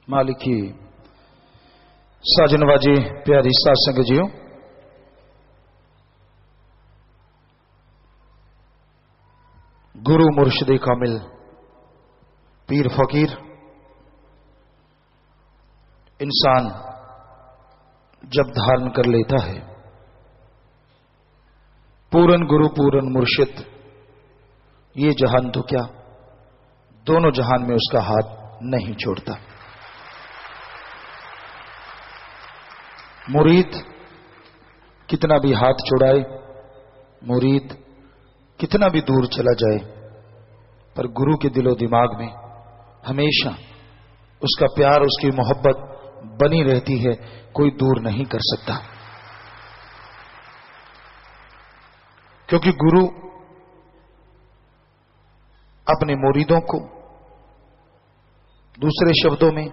मालिकी साजनवाजी प्यारी साध संगत जियो, गुरु मुर्शिद कामिल पीर फकीर इंसान जब धारण कर लेता है, पूरन गुरु पूरन मुर्शिद, ये जहान तो क्या दोनों जहान में उसका हाथ नहीं छोड़ता। मुरीद कितना भी हाथ छुड़ाए, मुरीद कितना भी दूर चला जाए, पर गुरु के दिलो दिमाग में हमेशा उसका प्यार, उसकी मोहब्बत बनी रहती है, कोई दूर नहीं कर सकता। क्योंकि गुरु अपने मुरीदों को, दूसरे शब्दों में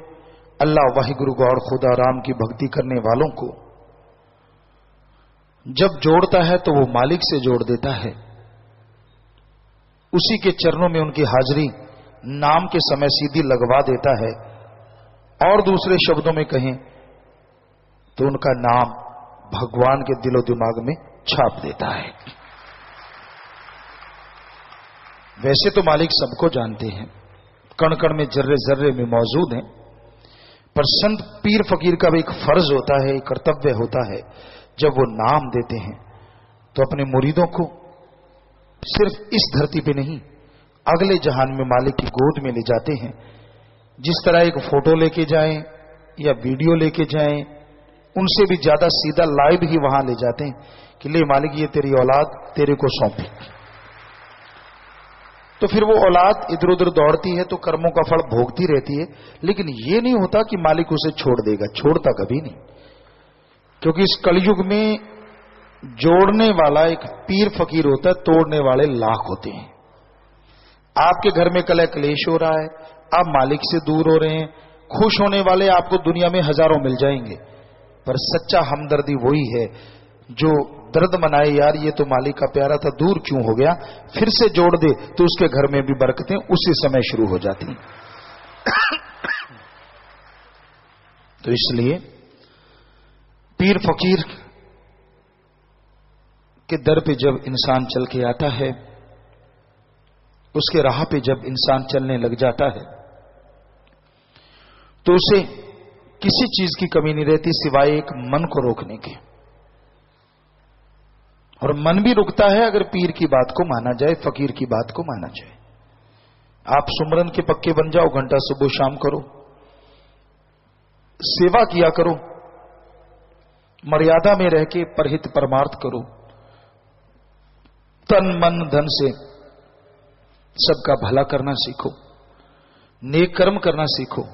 अल्लाह वाहिगुरु गौर खुदा राम की भक्ति करने वालों को जब जोड़ता है तो वो मालिक से जोड़ देता है। उसी के चरणों में उनकी हाजिरी नाम के समय सीधी लगवा देता है, और दूसरे शब्दों में कहें तो उनका नाम भगवान के दिलो दिमाग में छाप देता है। वैसे तो मालिक सबको जानते हैं, कण कण में जर्रे जर्रे में मौजूद हैं, पर संत पीर फकीर का भी एक फर्ज होता है, एक कर्तव्य होता है, जब वो नाम देते हैं तो अपने मुरीदों को सिर्फ इस धरती पे नहीं, अगले जहान में मालिक की गोद में ले जाते हैं। जिस तरह एक फोटो लेके जाएं या वीडियो लेके जाएं, उनसे भी ज्यादा सीधा लाइव ही वहां ले जाते हैं कि ले मालिक, ये तेरी औलाद तेरे को सौंपी। तो फिर वो औलाद इधर उधर दौड़ती है तो कर्मों का फल भोगती रहती है, लेकिन ये नहीं होता कि मालिक उसे छोड़ देगा, छोड़ता कभी नहीं। क्योंकि इस कलयुग में जोड़ने वाला एक पीर फकीर होता है, तोड़ने वाले लाख होते हैं। आपके घर में कलह क्लेश हो रहा है, आप मालिक से दूर हो रहे हैं, खुश होने वाले आपको दुनिया में हजारों मिल जाएंगे, पर सच्चा हमदर्दी वही है जो दर्द मनाए, यार ये तो मालिक का प्यारा था, दूर क्यों हो गया, फिर से जोड़ दे तो उसके घर में भी बरकतें उसी समय शुरू हो जाती हैं। तो इसलिए पीर फकीर के दर पे जब इंसान चल के आता है, उसके राह पे जब इंसान चलने लग जाता है, तो उसे किसी चीज की कमी नहीं रहती सिवाय एक मन को रोकने के। और मन भी रुकता है अगर पीर की बात को माना जाए, फकीर की बात को माना जाए। आप सुमरन के पक्के बन जाओ, घंटा सुबह शाम करो, सेवा किया करो, मर्यादा में रह के परहित परमार्थ करो, तन मन धन से सबका भला करना सीखो, नेक कर्म करना सीखो।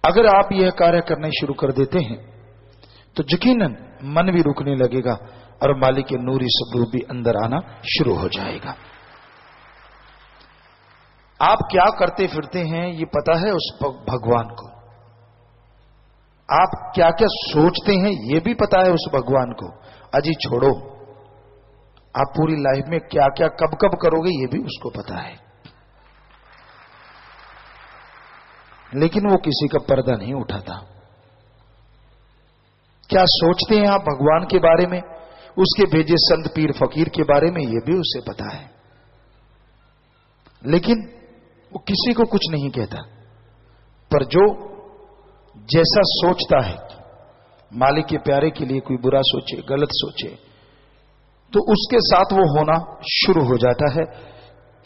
अगर आप यह कार्य करने शुरू कर देते हैं तो यकीनन मन भी रुकने लगेगा और मालिक के नूरी स्वरूप भी अंदर आना शुरू हो जाएगा। आप क्या करते फिरते हैं ये पता है उस भगवान को, आप क्या क्या सोचते हैं ये भी पता है उस भगवान को। अजी छोड़ो, आप पूरी लाइफ में क्या क्या कब कब करोगे ये भी उसको पता है, लेकिन वो किसी का पर्दा नहीं उठाता। क्या सोचते हैं आप भगवान के बारे में, उसके भेजे संत पीर फकीर के बारे में, ये भी उसे पता है, लेकिन वो किसी को कुछ नहीं कहता। पर जो जैसा सोचता है मालिक के प्यारे के लिए कोई बुरा सोचे, गलत सोचे, तो उसके साथ वो होना शुरू हो जाता है।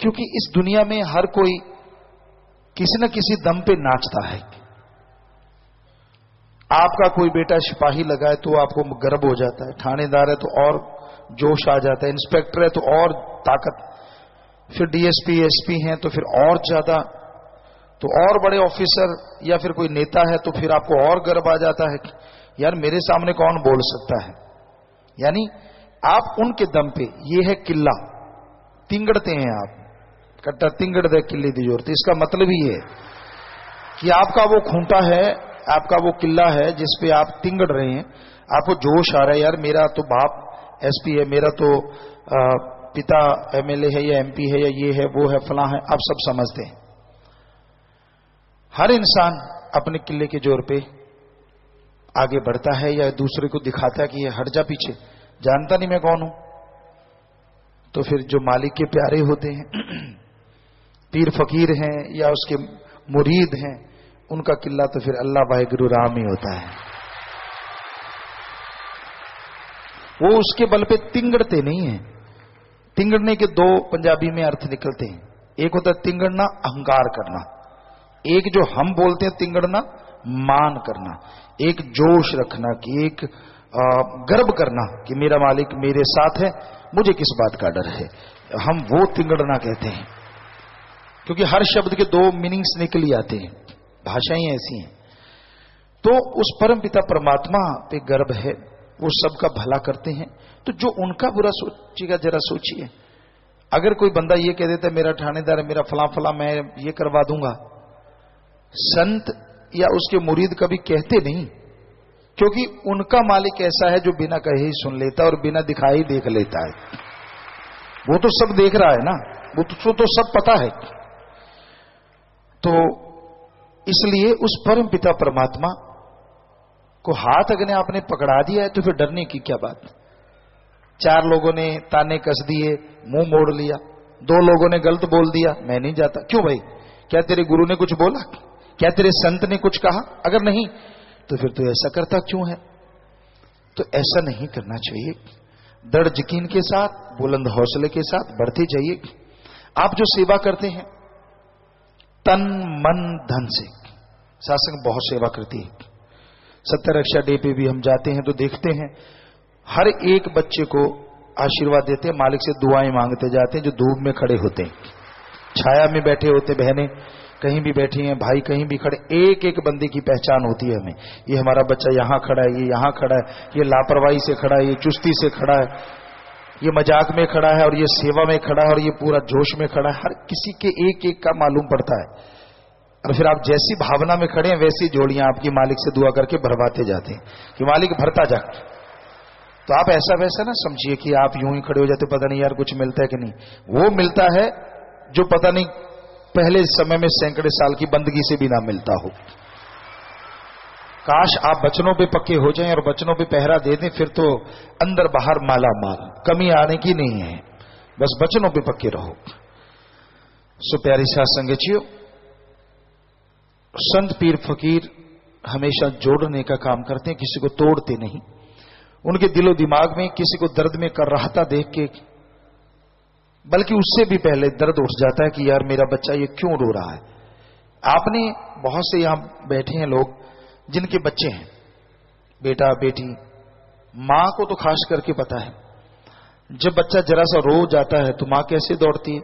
क्योंकि इस दुनिया में हर कोई किसी न किसी दम पे नाचता है। आपका कोई बेटा सिपाही लगा है तो आपको गर्व हो जाता है, थानेदार है तो और जोश आ जाता है, इंस्पेक्टर है तो और ताकत, फिर डीएसपी एसपी हैं तो फिर और ज्यादा, तो और बड़े ऑफिसर या फिर कोई नेता है तो फिर आपको और गर्व आ जाता है, यार मेरे सामने कौन बोल सकता है। यानी आप उनके दम पे, ये है किला, तिंगड़ते हैं आप, कट्टा तिंगड़ दे किले दी जोड़ते। इसका मतलब ही है कि आपका वो खूंटा है, आपका वो किला है जिस पे आप तिंगड़ रहे हैं, आपको जोश आ रहा है, यार मेरा तो बाप एसपी है, मेरा तो पिता एमएलए है या एमपी है या ये है वो है फलां है, आप सब समझते हैं। हर इंसान अपने किले के जोर पे आगे बढ़ता है या दूसरे को दिखाता है कि ये हट जा पीछे, जानता नहीं मैं कौन हूं, तो फिर जो मालिक के प्यारे होते हैं, पीर फकीर हैं या उसके मुरीद हैं, उनका किला तो फिर अल्लाह वाहिगुरु राम ही होता है। वो उसके बल पे तिंगड़ते नहीं है। तिंगड़ने के दो पंजाबी में अर्थ निकलते हैं। एक होता है तिंगड़ना, अहंकार करना। एक जो हम बोलते हैं तिंगड़ना, मान करना। एक जोश रखना कि एक गर्व करना कि मेरा मालिक मेरे साथ है, मुझे किस बात का डर है, हम वो तिंगड़ना कहते हैं। क्योंकि हर शब्द के दो मीनिंग्स निकल ही आते हैं, भाषाएं ऐसी हैं। तो उस परम पिता परमात्मा पे गर्व है, वो सबका भला करते हैं। तो जो उनका बुरा सोचिएगा, जरा सोचिए, अगर कोई बंदा ये कह देता है मेरा थानेदार है, मेरा फला फला, मैं ये करवा दूंगा, संत या उसके मुरीद कभी कहते नहीं, क्योंकि उनका मालिक ऐसा है जो बिना कहे ही सुन लेता है और बिना दिखाए ही देख लेता है। वो तो सब देख रहा है ना, वो तो सब पता है। तो इसलिए उस परम पिता परमात्मा को हाथ अगर आपने पकड़ा दिया है तो फिर डरने की क्या बात। चार लोगों ने ताने कस दिए, मुंह मोड़ लिया, दो लोगों ने गलत बोल दिया, मैं नहीं जाता। क्यों भाई, क्या तेरे गुरु ने कुछ बोला, क्या तेरे संत ने कुछ कहा? अगर नहीं तो फिर तू ऐसा करता क्यों है? तो ऐसा नहीं करना चाहिए। दृढ़ यकीन के साथ, बुलंद हौसले के साथ बढ़ते जाइए। आप जो सेवा करते हैं तन मन धन से, शासन बहुत सेवा करती है। सत्य रक्षा डे पे भी हम जाते हैं तो देखते हैं हर एक बच्चे को आशीर्वाद देते हैं, मालिक से दुआएं मांगते जाते हैं। जो धूप में खड़े होते हैं, छाया में बैठे होते, बहनें कहीं भी बैठी हैं, भाई कहीं भी खड़े, एक एक बंदे की पहचान होती है हमें। ये हमारा बच्चा यहां खड़ा है, ये यहां खड़ा है, ये लापरवाही से खड़ा है, ये चुस्ती से खड़ा है, ये मजाक में खड़ा है, और ये सेवा में खड़ा है, और ये पूरा जोश में खड़ा है। हर किसी के एक एक का मालूम पड़ता है। और फिर आप जैसी भावना में खड़े हैं वैसी जोड़ियां आपकी मालिक से दुआ करके भरवाते जाते हैं कि मालिक भरता जा। तो आप ऐसा वैसा ना समझिए कि आप यूं ही खड़े हो जाते, पता नहीं यार कुछ मिलता है कि नहीं। वो मिलता है जो पता नहीं पहले समय में सैकड़े साल की बंदगी से भी ना मिलता हो। काश आप वचनों पे पक्के हो जाएं और वचनों पे पहरा दे दें, फिर तो अंदर बाहर माला माल, कमी आने की नहीं है। बस वचनों पे पक्के रहो। सो प्यारी साथ संगतियों, संत पीर फकीर हमेशा जोड़ने का काम करते हैं, किसी को तोड़ते नहीं। उनके दिलो दिमाग में किसी को दर्द में कर रहा था देख के, बल्कि उससे भी पहले दर्द उठ जाता है कि यार मेरा बच्चा ये क्यों रो रहा है। आपने बहुत से यहां बैठे हैं लोग जिनके बच्चे हैं, बेटा बेटी, मां को तो खास करके पता है, जब बच्चा जरा सा रो जाता है तो मां कैसे दौड़ती है,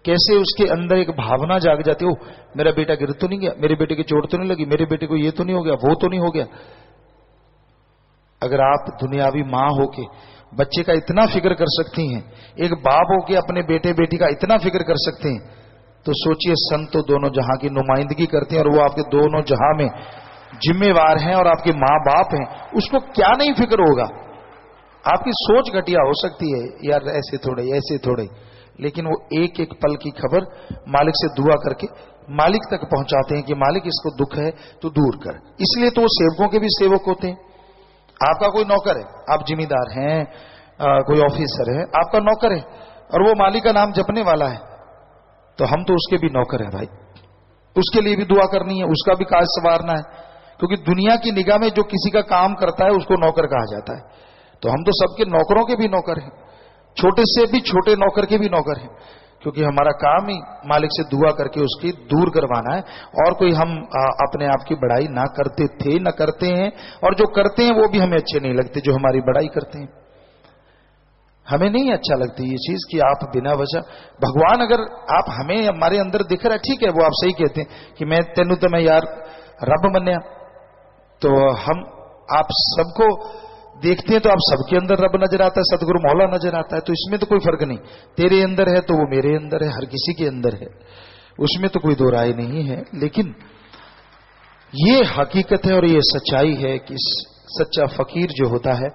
कैसे उसके अंदर एक भावना जाग जाती है, ओ मेरा बेटा गिर तो नहीं गया, मेरे बेटे की चोट तो नहीं लगी, मेरे बेटे को ये तो नहीं हो गया, वो तो नहीं हो गया। अगर आप दुनियावी मां होके बच्चे का इतना फिक्र कर सकती हैं, एक बाप होके अपने बेटे बेटी का इतना फिक्र कर सकते हैं, तो सोचिए संत तो दोनों जहां की नुमाइंदगी करते हैं और वो आपके दोनों जहां में जिम्मेवार हैं और आपके मां बाप हैं, उसको क्या नहीं फिक्र होगा। आपकी सोच घटिया हो सकती है, यार ऐसे थोड़े ऐसे थोड़े, लेकिन वो एक एक पल की खबर मालिक से दुआ करके मालिक तक पहुंचाते हैं कि मालिक इसको दुख है तो दूर कर। इसलिए तो वो सेवकों के भी सेवक होते हैं। आपका कोई नौकर है, आप जिम्मेदार हैं, कोई ऑफिसर है, आपका नौकर है और वो मालिक का नाम जपने वाला है, तो हम तो उसके भी नौकर हैं भाई। उसके लिए भी दुआ करनी है, उसका भी काज संवारना है, क्योंकि दुनिया की निगाह में जो किसी का काम करता है उसको नौकर कहा जाता है। तो हम तो सबके नौकरों के भी नौकर हैं, छोटे से भी छोटे नौकर के भी नौकर हैं, क्योंकि हमारा काम ही मालिक से दुआ करके उसकी दूर करवाना है। और कोई हम अपने आप की बड़ाई ना करते थे, ना करते हैं, और जो करते हैं वो भी हमें अच्छे नहीं लगते, जो हमारी बड़ाई करते हैं। हमें नहीं अच्छा लगती ये चीज कि आप बिना वजह, भगवान अगर आप हमें हमारे अंदर दिख रहा है, ठीक है, वो आप सही कहते हैं कि मैं तेनू तो मैं यार रब मन्या, तो हम आप सबको देखते हैं तो आप सबके अंदर रब नजर आता है, सतगुरु मौला नजर आता है, तो इसमें तो कोई फर्क नहीं। तेरे अंदर है तो वो मेरे अंदर है, हर किसी के अंदर है, उसमें तो कोई दो राय नहीं है। लेकिन ये हकीकत है और ये सच्चाई है कि सच्चा फकीर जो होता है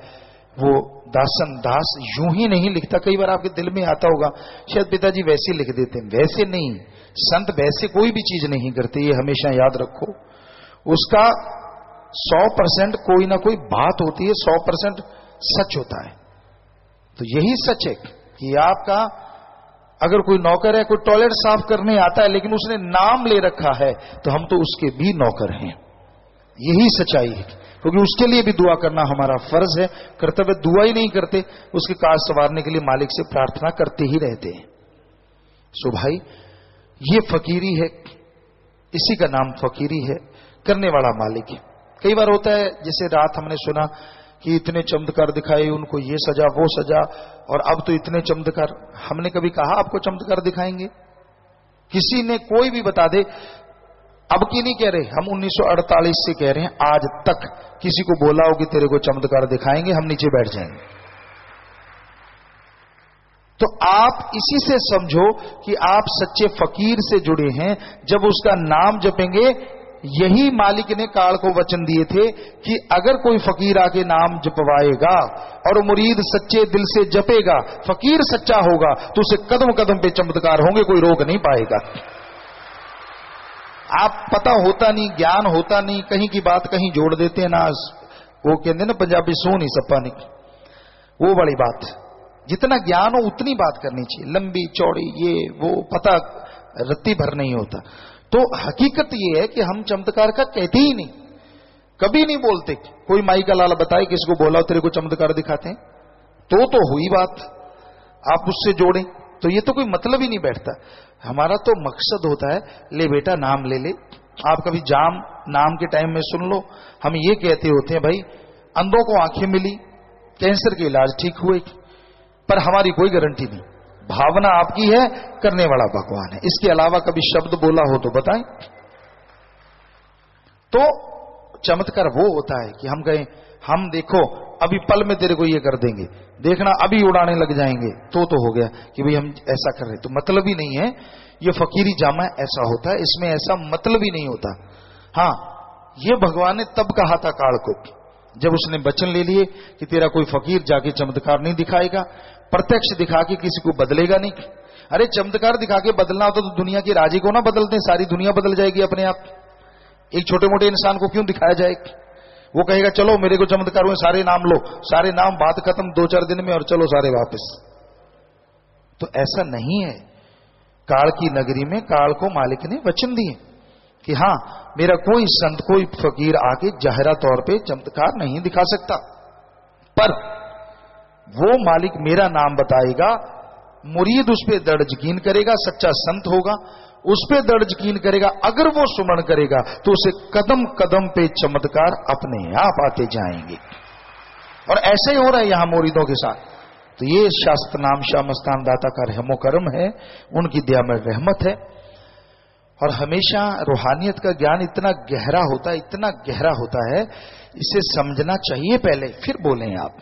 वो दासन दास यूं ही नहीं लिखता। कई बार आपके दिल में आता होगा शायद पिताजी वैसे लिख देते हैं, वैसे नहीं, संत वैसे कोई भी चीज नहीं करते, ये हमेशा याद रखो। उसका 100% कोई ना कोई बात होती है, 100% सच होता है। तो यही सच है कि आपका अगर कोई नौकर है, कोई टॉयलेट साफ करने आता है लेकिन उसने नाम ले रखा है, तो हम तो उसके भी नौकर हैं। यही सच्चाई है, क्योंकि उसके लिए भी दुआ करना हमारा फर्ज है, कर्तव्य। दुआ ही नहीं करते, उसके कार्य संवारने के लिए मालिक से प्रार्थना करते ही रहते हैं। सो भाई, ये फकीरी है, इसी का नाम फकीरी है, करने वाला मालिक है। कई बार होता है, जैसे रात हमने सुना कि इतने चमत्कार दिखाए, उनको ये सजा वो सजा, और अब तो इतने चमत्कार। हमने कभी कहा आपको चमत्कार दिखाएंगे? किसी ने कोई भी बता दे, अब की नहीं कह रहे, हम 1948 से कह रहे हैं, आज तक किसी को बोला हो कि तेरे को चमत्कार दिखाएंगे, हम नीचे बैठ जाएंगे। तो आप इसी से समझो कि आप सच्चे फकीर से जुड़े हैं। जब उसका नाम जपेंगे, यही मालिक ने काल को वचन दिए थे कि अगर कोई फकीर आके नाम जपवाएगा और मुरीद सच्चे दिल से जपेगा, फकीर सच्चा होगा, तो उसे कदम कदम पे चमत्कार होंगे, कोई रोक नहीं पाएगा। आप पता होता नहीं, ज्ञान होता नहीं, कहीं की बात कहीं जोड़ देते हैं ना। वो कहते ना पंजाबी, सो नहीं सपा नहीं, वो बड़ी बात। जितना ज्ञान हो उतनी बात करनी चाहिए, लंबी चौड़ी ये वो पता रत्ती भर नहीं होता। तो हकीकत ये है कि हम चमत्कार का कहते ही नहीं, कभी नहीं बोलते। कोई माई का लाल बताए, किसको बोला तेरे को चमत्कार दिखाते हैं, तो हुई बात, आप उससे जोड़ें, तो ये तो कोई मतलब ही नहीं बैठता। हमारा तो मकसद होता है, ले बेटा नाम ले ले। आप कभी जाम नाम के टाइम में सुन लो, हम ये कहते होते हैं भाई, अंधों को आंखें मिली, कैंसर के इलाज ठीक हुए, पर हमारी कोई गारंटी नहीं। भावना आपकी है, करने वाला भगवान है। इसके अलावा कभी शब्द बोला हो तो बताएं। तो चमत्कार वो होता है कि हम कहें, हम देखो अभी पल में तेरे को ये कर देंगे, देखना अभी उड़ाने लग जाएंगे, तो हो गया कि भाई हम ऐसा कर रहे। तो मतलब ही नहीं है, ये फकीरी जामा ऐसा होता है, इसमें ऐसा मतलब ही नहीं होता। हाँ, ये भगवान ने तब कहा था काल को, जब उसने वचन ले लिए कि तेरा कोई फकीर जाके चमत्कार नहीं दिखाएगा, प्रत्यक्ष दिखा के किसी को बदलेगा नहीं। अरे चमत्कार दिखा के बदलना होता तो दुनिया की राजी को ना बदलते, सारी दुनिया बदल जाएगी अपने आप। एक छोटे मोटे इंसान को क्यों दिखाया जाए? वो कहेगा चलो मेरे को चमत्कार हुए, सारे नाम लो, सारे नाम, बात खत्म 2-4 दिन में, और चलो सारे वापस। तो ऐसा नहीं है। काल की नगरी में काल को मालिक ने वचन दिए कि हाँ, मेरा कोई संत, कोई फकीर आके जाहिरा तौर पे चमत्कार नहीं दिखा सकता, पर वो मालिक मेरा नाम बताएगा, मुरीद उस पे दर्ज यकीन करेगा, सच्चा संत होगा, उस पे दर्ज यकीन करेगा। अगर वो सुमरण करेगा तो उसे कदम कदम पे चमत्कार अपने आप आते जाएंगे। और ऐसे ही हो रहा है यहां मुरीदों के साथ। तो ये शास्त्र नाम शाह मस्तान दाता का रहमो करम है, उनकी दया में रहमत है। और हमेशा रूहानियत का ज्ञान इतना गहरा होता है, इतना गहरा होता है, इसे समझना चाहिए पहले, फिर बोलें आप।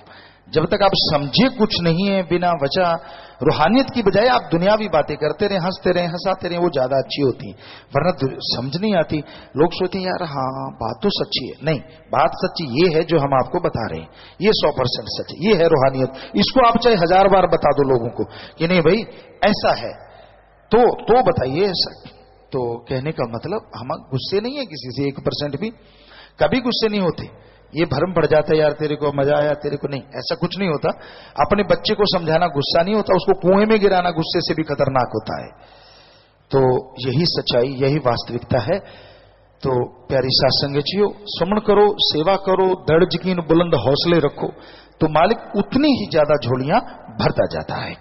जब तक आप समझे कुछ नहीं है, बिना वजह रूहानियत की बजाय आप दुनियावी बातें करते रहे, हंसते रहे, हंसाते रहे, वो ज्यादा अच्छी होती है। वरना समझ नहीं आती। लोग सोचते हैं यार हाँ बात तो सच्ची है। नहीं, बात सच्ची ये है जो हम आपको बता रहे हैं, ये 100% सच है, ये है रूहानियत। इसको आप चाहे 1000 बार बता दो लोगों को कि नहीं भाई ऐसा है, तो बताइए ऐसा। तो कहने का मतलब हम गुस्से नहीं है किसी से, 1% भी कभी गुस्से नहीं होते। ये भ्रम पड़ जाता है यार तेरे को मजा आया, तेरे को नहीं, ऐसा कुछ नहीं होता। अपने बच्चे को समझाना गुस्सा नहीं होता, उसको कुएं में गिराना गुस्से से भी खतरनाक होता है। तो यही सच्चाई, यही वास्तविकता है। तो प्यारी साथ संगतियों, सुमन करो, सेवा करो, दृढ़ यकीन, बुलंद हौसले रखो, तो मालिक उतनी ही ज्यादा झोलियां भरता जाता है।